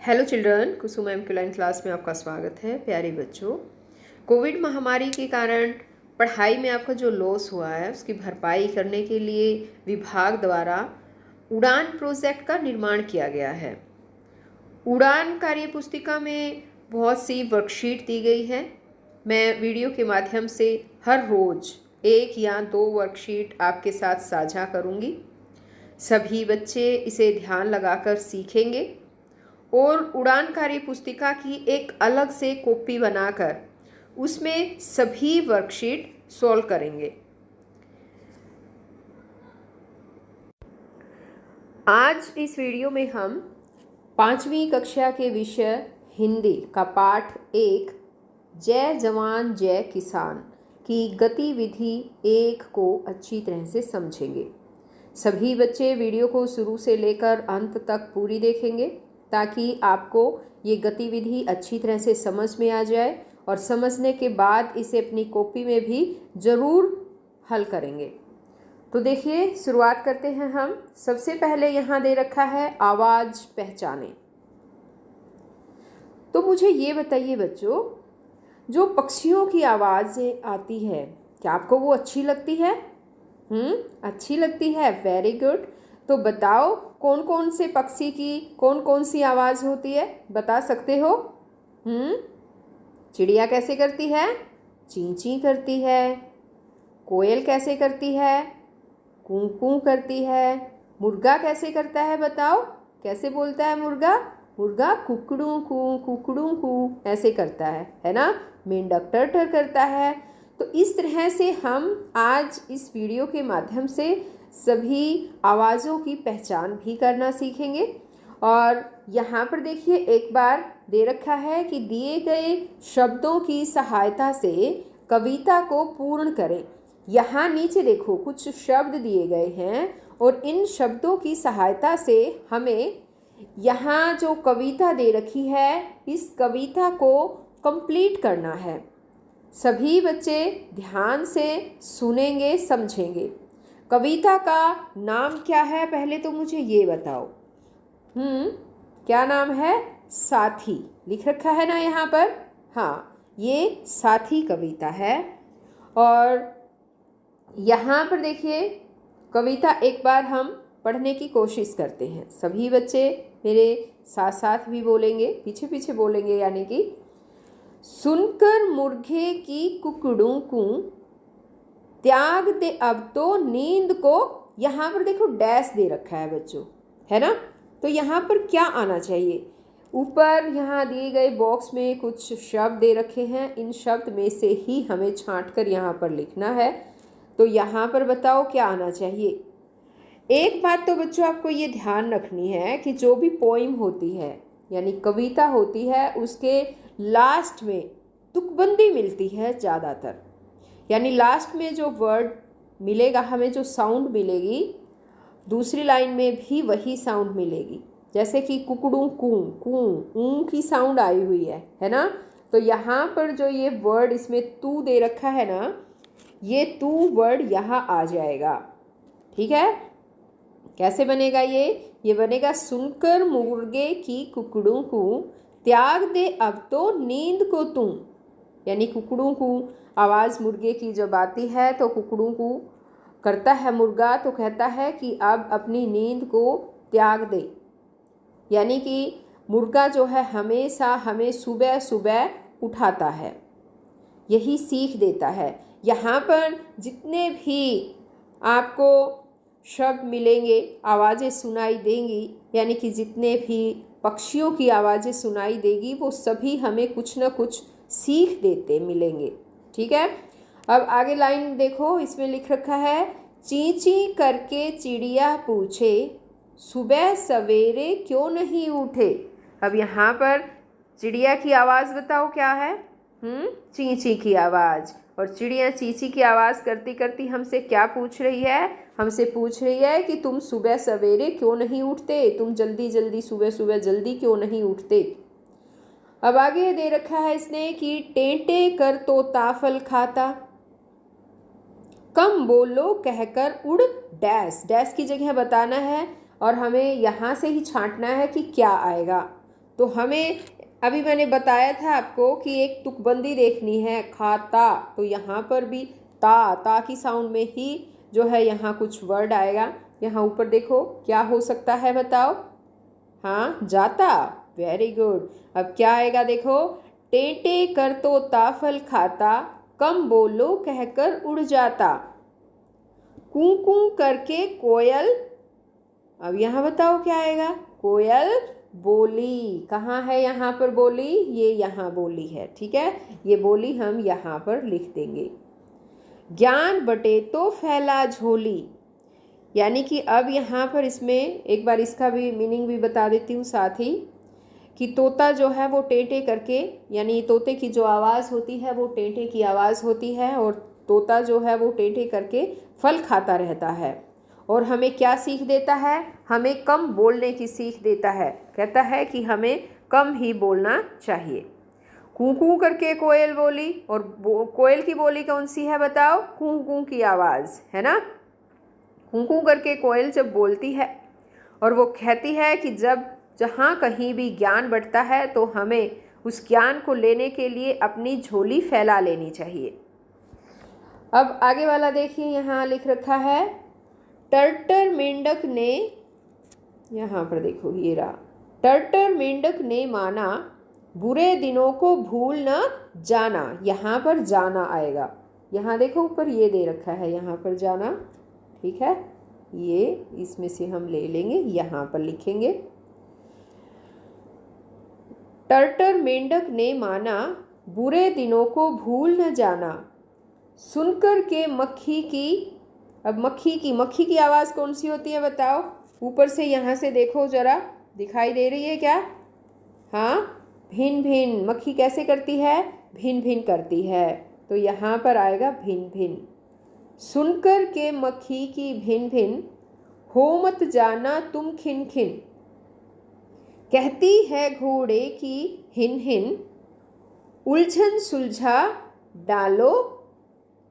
Hello children, कुसुम एमक्यूलाइन class में आपका स्वागत है। प्यारे बच्चों, कोविड महामारी के कारण पढ़ाई में आपका जो लॉस हुआ है उसकी भरपाई करने के लिए विभाग द्वारा उड़ान प्रोजेक्ट का निर्माण किया गया है। उड़ान कार्य पुस्तिका में बहुत सी वर्कशीट दी गई है। मैं वीडियो के माध्यम से हर रोज़ 1 या 2 वर्कशीट आपके साथ साझा करूँगी। सभी बच्चे इसे ध्यान लगाकर सीखेंगे और उड़ान कार्य पुस्तिका की एक अलग से कॉपी बनाकर उसमें सभी वर्कशीट सॉल्व करेंगे। आज इस वीडियो में हम 5वीं कक्षा के विषय हिंदी का पाठ 1 जय जवान जय किसान की गतिविधि 1 को अच्छी तरह से समझेंगे। सभी बच्चे वीडियो को शुरू से लेकर अंत तक पूरी देखेंगे ताकि आपको ये गतिविधि अच्छी तरह से समझ में आ जाए और समझने के बाद इसे अपनी कॉपी में भी ज़रूर हल करेंगे। तो देखिए, शुरुआत करते हैं हम। सबसे पहले यहाँ दे रखा है आवाज़ पहचाने। तो मुझे ये बताइए बच्चों, जो पक्षियों की आवाज़ें आती है क्या आपको वो अच्छी लगती है? अच्छी लगती है। Very good. तो बताओ, कौन कौन से पक्षी की कौन कौन सी आवाज़ होती है, बता सकते हो? चिड़िया कैसे करती है? चीं चीं करती है। कोयल कैसे करती है? कूं कूं करती है। मुर्गा कैसे करता है बताओ? कैसे बोलता है मुर्गा? मुर्गा कुकड़ू कू ऐसे करता है ना? मेंढक टर टर करता है। तो इस तरह से हम आज इस वीडियो के माध्यम से सभी आवाज़ों की पहचान भी करना सीखेंगे। और यहाँ पर देखिए, एक बार दे रखा है कि दिए गए शब्दों की सहायता से कविता को पूर्ण करें। यहाँ नीचे देखो, कुछ शब्द दिए गए हैं और इन शब्दों की सहायता से हमें यहाँ जो कविता दे रखी है इस कविता को कंप्लीट करना है। सभी बच्चे ध्यान से सुनेंगे, समझेंगे। कविता का नाम क्या है पहले तो मुझे ये बताओ। क्या नाम है? साथी लिख रखा है ना यहाँ पर। हाँ, ये साथी कविता है। और यहाँ पर देखिए, कविता एक बार हम पढ़ने की कोशिश करते हैं। सभी बच्चे मेरे साथ साथ भी बोलेंगे, पीछे पीछे बोलेंगे, यानी कि सुनकर मुर्गे की कुकड़ों को त्याग दे अब तो नींद को। यहाँ पर देखो डैश दे रखा है बच्चों, है ना? तो यहाँ पर क्या आना चाहिए? ऊपर यहाँ दिए गए बॉक्स में कुछ शब्द दे रखे हैं। इन शब्द में से ही हमें छांट कर यहाँ पर लिखना है। तो यहाँ पर बताओ क्या आना चाहिए। एक बात तो बच्चों आपको ये ध्यान रखनी है कि जो भी पोइम होती है यानी कविता होती है उसके लास्ट में तुकबंदी मिलती है ज़्यादातर। यानी लास्ट में जो वर्ड मिलेगा, हमें जो साउंड मिलेगी, दूसरी लाइन में भी वही साउंड मिलेगी। जैसे कि कुकड़ू कूं कूं ऊं की साउंड आई हुई है ना? तो यहाँ पर जो ये वर्ड इसमें तू दे रखा है ना, ये तू वर्ड यहाँ आ जाएगा। ठीक है? कैसे बनेगा ये बनेगा सुनकर मुर्गे की कुकड़ों को त्याग दे अब तो नींद को तू। यानी कुकड़ों को आवाज़ मुर्गे की जब आती है तो कुकड़ों को करता है मुर्गा, तो कहता है कि अब अपनी नींद को त्याग दे। यानी कि मुर्गा जो है हमेशा हमें सुबह सुबह उठाता है, यही सीख देता है। यहाँ पर जितने भी आपको शब्द मिलेंगे, आवाज़ें सुनाई देंगी, यानी कि जितने भी पक्षियों की आवाज़ें सुनाई देगी वो सभी हमें कुछ न कुछ सीख देते मिलेंगे। ठीक है? अब आगे लाइन देखो, इसमें लिख रखा है चीं चीं करके चिड़िया पूछे सुबह सवेरे क्यों नहीं उठे। अब यहाँ पर चिड़िया की आवाज़ बताओ क्या है? चीं चीं की आवाज़। और चिड़िया चीं चीं की आवाज़ करती करती हमसे क्या पूछ रही है? हमसे पूछ रही है कि तुम सुबह सवेरे क्यों नहीं उठते, तुम जल्दी जल्दी सुबह सुबह जल्दी क्यों नहीं उठते। अब आगे दे रखा है इसने कि टेंटे कर तो ताफल खाता कम बोलो कहकर उड़ डैश की जगह बताना है और हमें यहाँ से ही छांटना है कि क्या आएगा। तो हमें अभी मैंने बताया था आपको कि एक तुकबंदी देखनी है, खाता, तो यहाँ पर भी ता की साउंड में ही जो है यहाँ कुछ वर्ड आएगा। यहाँ ऊपर देखो क्या हो सकता है बताओ। हाँ, जाता, वेरी गुड। अब क्या आएगा देखो, टेटे कर तोता फल खाता, कम बोलो कहकर उड़ जाता। कू कू करके कोयल, अब यहाँ बताओ क्या आएगा, कोयल बोली। कहाँ है यहाँ पर बोली, ये यहाँ बोली है, ठीक है, ये बोली हम यहाँ पर लिख देंगे। ज्ञान बटे तो फैला झोली, यानी कि अब यहाँ पर इसमें एक बार इसका भी मीनिंग भी बता देती हूँ साथ ही, कि तोता जो है वो टेटे करके, यानी तोते की जो आवाज़ होती है वो टेटे की आवाज़ होती है, और तोता जो है वो टेटे करके फल खाता रहता है। और हमें क्या सीख देता है, हमें कम बोलने की सीख देता है। कहता है कि हमें कम ही बोलना चाहिए। कू कू करके कोयल बोली, और कोयल की बोली कौन सी है बताओ, कू कू की आवाज़ है ना। कू कू करके कोयल जब बोलती है और वो कहती है कि जब जहाँ कहीं भी ज्ञान बढ़ता है तो हमें उस ज्ञान को लेने के लिए अपनी झोली फैला लेनी चाहिए। अब आगे वाला देखिए, यहाँ लिख रखा है, टर्टर मेंढक ने, यहाँ पर देखो ये रहा, टर्टर मेंढक ने माना, बुरे दिनों को भूल न जाना। यहाँ पर जाना आएगा, यहाँ देखो ऊपर ये दे रखा है, यहाँ पर जाना, ठीक है, ये इसमें से हम ले लेंगे, यहाँ पर लिखेंगे। टर्टर मेंढक ने माना, बुरे दिनों को भूल न जाना, सुनकर के मक्खी की, अब मक्खी की आवाज़ कौन सी होती है बताओ, ऊपर से यहाँ से देखो ज़रा, दिखाई दे रही है क्या, हाँ, भिन भिन। मक्खी कैसे करती है, भिन भिन करती है, तो यहाँ पर आएगा भिन भिन। सुनकर के मक्खी की भिन भिन, हो मत जाना तुम खिन खिन, कहती है घोड़े की हिन हिन, उलझन सुलझा डालो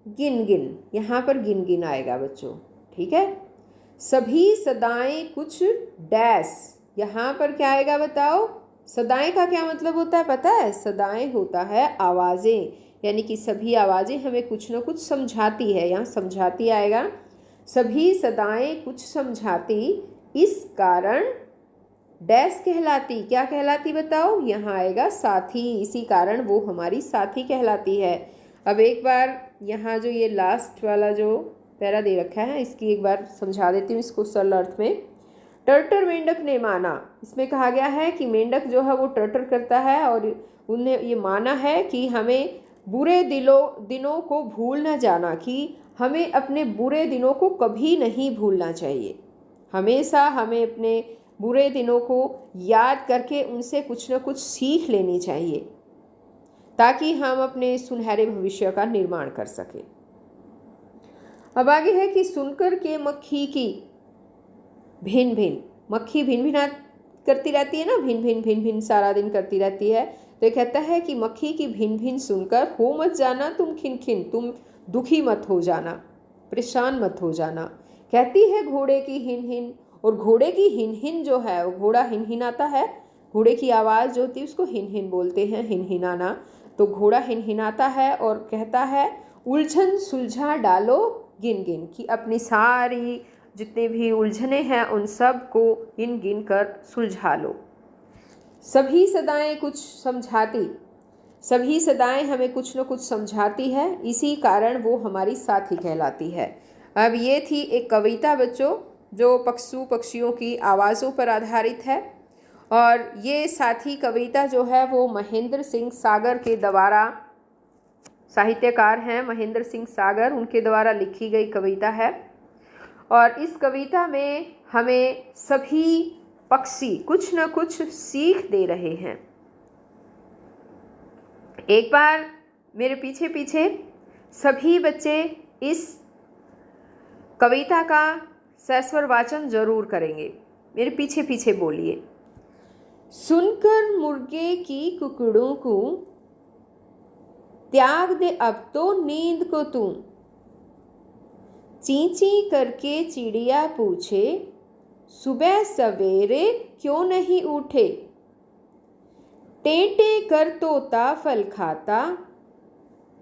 गिन गिन। यहाँ पर गिन गिन आएगा बच्चों, ठीक है। सभी सदाएं कुछ डैश, यहाँ पर क्या आएगा बताओ, सदाएं का क्या मतलब होता है पता है, सदाएं होता है आवाज़ें, यानी कि सभी आवाज़ें हमें कुछ न कुछ समझाती है, यहाँ समझाती आएगा। सभी सदाएं कुछ समझाती, इस कारण डैश कहलाती, क्या कहलाती बताओ, यहाँ आएगा साथी, इसी कारण वो हमारी साथी कहलाती है। अब एक बार यहाँ जो ये लास्ट वाला जो पैरा दे रखा है इसकी एक बार समझा देती हूँ इसको सरल अर्थ में। टर्टर मेंढक ने माना, इसमें कहा गया है कि मेंढक जो है वो टर्टर करता है और उन्हें ये माना है कि हमें बुरे दिनों को भूल न जाना, कि हमें अपने बुरे दिनों को कभी नहीं भूलना चाहिए। हमेशा हमें अपने बुरे दिनों को याद करके उनसे कुछ न कुछ सीख लेनी चाहिए, ताकि हम अपने सुनहरे भविष्य का निर्माण कर सकें। अब आगे है कि सुनकर के मक्खी की भिन भिन, मक्खी भिन भिना करती रहती है ना, भिन भिन भिन भिन सारा दिन करती रहती है, तो ये कहता है कि मक्खी की भिन भिन सुनकर हो मत जाना तुम खिन खिन, तुम दुखी मत हो जाना, परेशान मत हो जाना। कहती है घोड़े की हिन हिन, और घोड़े की हिन हिन जो है, वो घोड़ा हिन हिन आता है, घोड़े की आवाज़ जो होती है उसको हिन हिन बोलते हैं, हिन हिनाना। तो घोड़ा हिन हिनाता है और कहता है उलझन सुलझा डालो गिन गिन, कि अपनी सारी जितने भी उलझने हैं उन सब को गिन गिन कर सुलझा लो। सभी सदाएं कुछ समझाती, सभी सदाएं हमें कुछ न कुछ समझाती है, इसी कारण वो हमारी साथी कहलाती है। अब ये थी एक कविता बच्चों जो पक्षियों की आवाज़ों पर आधारित है, और ये साथी कविता जो है वो महेंद्र सिंह सागर के द्वारा, साहित्यकार हैं महेंद्र सिंह सागर, उनके द्वारा लिखी गई कविता है। और इस कविता में हमें सभी पक्षी कुछ न कुछ सीख दे रहे हैं। एक बार मेरे पीछे पीछे सभी बच्चे इस कविता का सस्वर वाचन जरूर करेंगे, मेरे पीछे पीछे बोलिए। सुनकर मुर्गे की कुकड़ों को, त्याग दे अब तो नींद को तू, ची ची करके चिड़िया पूछे, सुबह सवेरे क्यों नहीं उठे, टेंटे कर तोता फल खाता,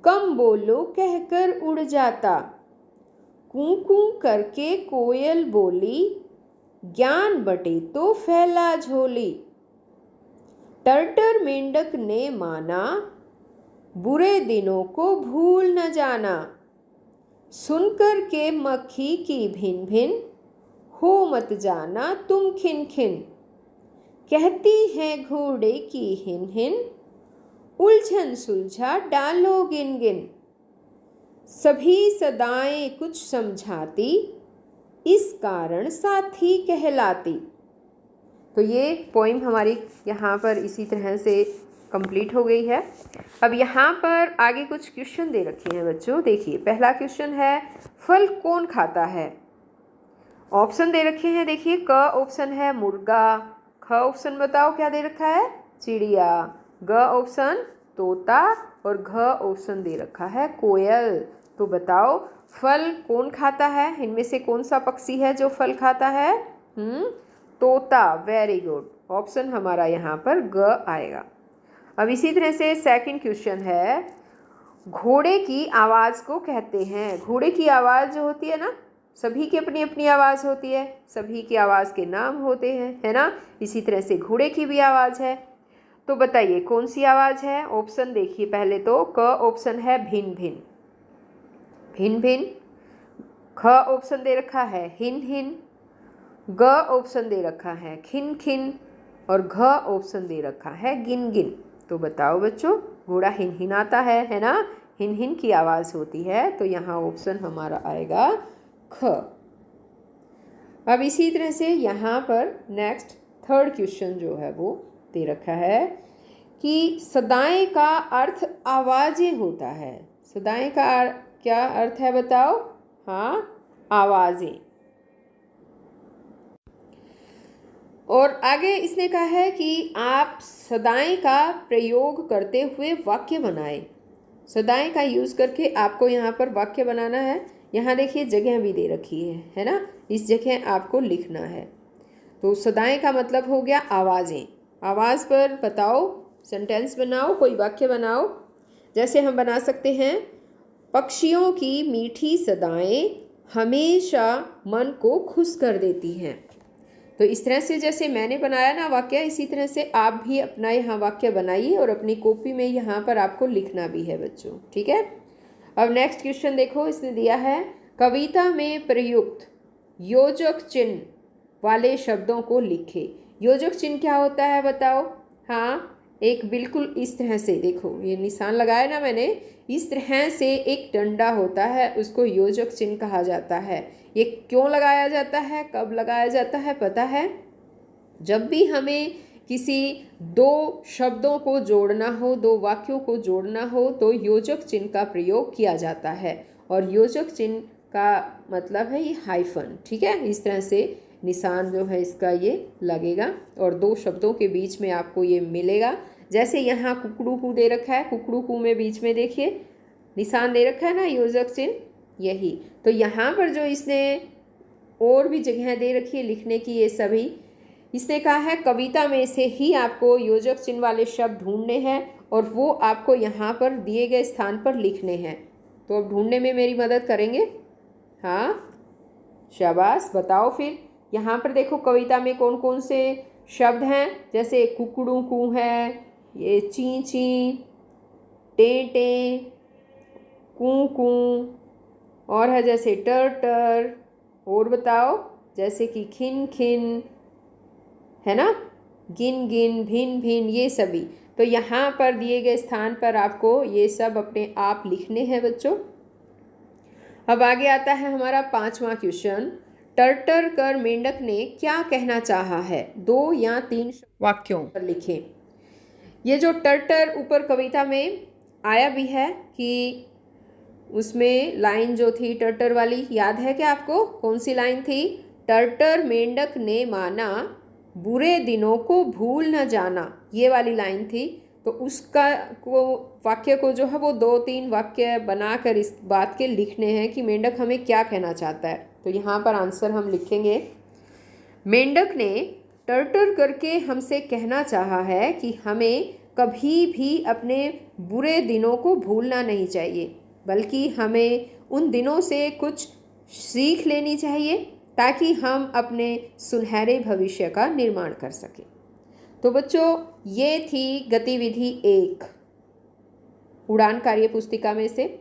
कम बोलो कहकर उड़ जाता। कूं कूं करके कोयल बोली, ज्ञान बटे तो फैला झोली। टर्टर मेंढक ने माना, बुरे दिनों को भूल न जाना। सुनकर के मक्खी की भिन भिन, हो मत जाना तुम खिन खिन। कहती है घोड़े की हिन हिन, उलझन सुलझा डालो गिन गिन। सभी सदाएं कुछ समझाती, इस कारण साथी कहलाती। तो ये पोइम हमारी यहाँ पर इसी तरह से कंप्लीट हो गई है। अब यहाँ पर आगे कुछ क्वेश्चन दे रखे हैं बच्चों। देखिए, पहला क्वेश्चन है, फल कौन खाता है। ऑप्शन दे रखे हैं, देखिए, क ऑप्शन है मुर्गा, ख ऑप्शन बताओ क्या दे रखा है, चिड़िया, ग ऑप्शन तोता और घ ऑप्शन दे रखा है कोयल। तो बताओ फल कौन खाता है, इनमें से कौन सा पक्षी है जो फल खाता है। तोता, वेरी गुड, ऑप्शन हमारा यहाँ पर ग आएगा। अब इसी तरह से सेकंड क्वेश्चन है, घोड़े की आवाज़ को कहते हैं। घोड़े की आवाज़ जो होती है ना, सभी की अपनी अपनी आवाज़ होती है, सभी की आवाज़ के नाम होते हैं, है ना। इसी तरह से घोड़े की भी आवाज़ है। तो बताइए कौन सी आवाज़ है। ऑप्शन देखिए, पहले तो क ऑप्शन है भिन भिन, भिन भिन। ख ऑप्शन दे रखा है हिन हिन, ग ऑप्शन दे रखा है खिन खिन और घ ऑप्शन दे रखा है गिन गिन। तो बताओ बच्चों, घोड़ा हिन हिनाता है ना, हिन हिन की आवाज़ होती है। तो यहाँ ऑप्शन हमारा आएगा ख। अब इसी तरह से यहाँ पर नेक्स्ट थर्ड क्वेश्चन जो है वो दे रखा है कि सदाएं का अर्थ आवाज़ें होता है। सदाएं का क्या अर्थ है बताओ। हाँ, आवाज़ें। और आगे इसने कहा है कि आप सदाएं का प्रयोग करते हुए वाक्य बनाएं। सदाएं का यूज़ करके आपको यहाँ पर वाक्य बनाना है। यहाँ देखिए जगह भी दे रखी है ना, इस जगह आपको लिखना है। तो सदाएं का मतलब हो गया आवाज़ें। आवाज़ पर बताओ, सेंटेंस बनाओ, कोई वाक्य बनाओ। जैसे हम बना सकते हैं, पक्षियों की मीठी सदाएं हमेशा मन को खुश कर देती हैं। तो इस तरह से जैसे मैंने बनाया ना वाक्य, इसी तरह से आप भी अपना यहाँ वाक्य बनाइए और अपनी कॉपी में यहाँ पर आपको लिखना भी है बच्चों, ठीक है। अब नेक्स्ट क्वेश्चन देखो, इसने दिया है, कविता में प्रयुक्त योजक चिन्ह वाले शब्दों को लिखे। योजक चिन्ह क्या होता है बताओ। हाँ, एक बिल्कुल इस तरह से देखो, ये निशान लगाया ना मैंने, इस तरह से एक डंडा होता है, उसको योजक चिन्ह कहा जाता है। ये क्यों लगाया जाता है, कब लगाया जाता है पता है। जब भी हमें किसी दो शब्दों को जोड़ना हो, दो वाक्यों को जोड़ना हो, तो योजक चिन्ह का प्रयोग किया जाता है। और योजक चिन्ह का मतलब है ये हाइफन, ठीक है। इस तरह से निशान जो है इसका ये लगेगा और दो शब्दों के बीच में आपको ये मिलेगा। जैसे यहाँ कुकड़ू कू दे रखा है, कुकड़ू कू में बीच में देखिए निशान दे रखा है ना योजक चिन्ह, यही। तो यहाँ पर जो इसने और भी जगह दे रखी है लिखने की, ये सभी इसने कहा है कविता में से ही आपको योजक चिन्ह वाले शब्द ढूंढने हैं और वो आपको यहाँ पर दिए गए स्थान पर लिखने हैं। तो अब ढूंढने में मेरी मदद करेंगे। हाँ, शाबाश, बताओ फिर। यहाँ पर देखो कविता में कौन कौन से शब्द हैं। जैसे कुकड़ू कू है, ये ची ची, टे टे, कू कू, और है जैसे टर टर, और बताओ जैसे कि खिन खिन, है ना, गिन गिन, भिन भिन, ये सभी। तो यहाँ पर दिए गए स्थान पर आपको ये सब अपने आप लिखने हैं बच्चों। अब आगे आता है हमारा पांचवा क्वेश्चन, टर्टर कर मेंढक ने क्या कहना चाहा है। 2 या 3 वाक्यों पर लिखें। ये जो टर्टर ऊपर कविता में आया भी है कि उसमें लाइन जो थी टर्टर वाली, याद है क्या आपको, कौन सी लाइन थी। टर्टर मेंढक ने माना, बुरे दिनों को भूल न जाना, ये वाली लाइन थी। तो उसका वाक्य को जो है वो 2-3 वाक्य बनाकर इस बात के लिखने हैं कि मेंढक हमें क्या कहना चाहता है। तो यहाँ पर आंसर हम लिखेंगे, मेंढक ने टर्टर करके हमसे कहना चाहा है कि हमें कभी भी अपने बुरे दिनों को भूलना नहीं चाहिए, बल्कि हमें उन दिनों से कुछ सीख लेनी चाहिए ताकि हम अपने सुनहरे भविष्य का निर्माण कर सकें। तो बच्चों, ये थी गतिविधि 1 उड़ान कार्य पुस्तिका में से।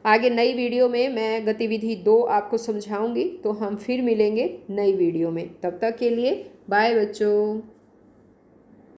आगे नई वीडियो में मैं गतिविधि 2 आपको समझाऊंगी, तो हम फिर मिलेंगे नई वीडियो में। तब तक के लिए बाय बच्चों।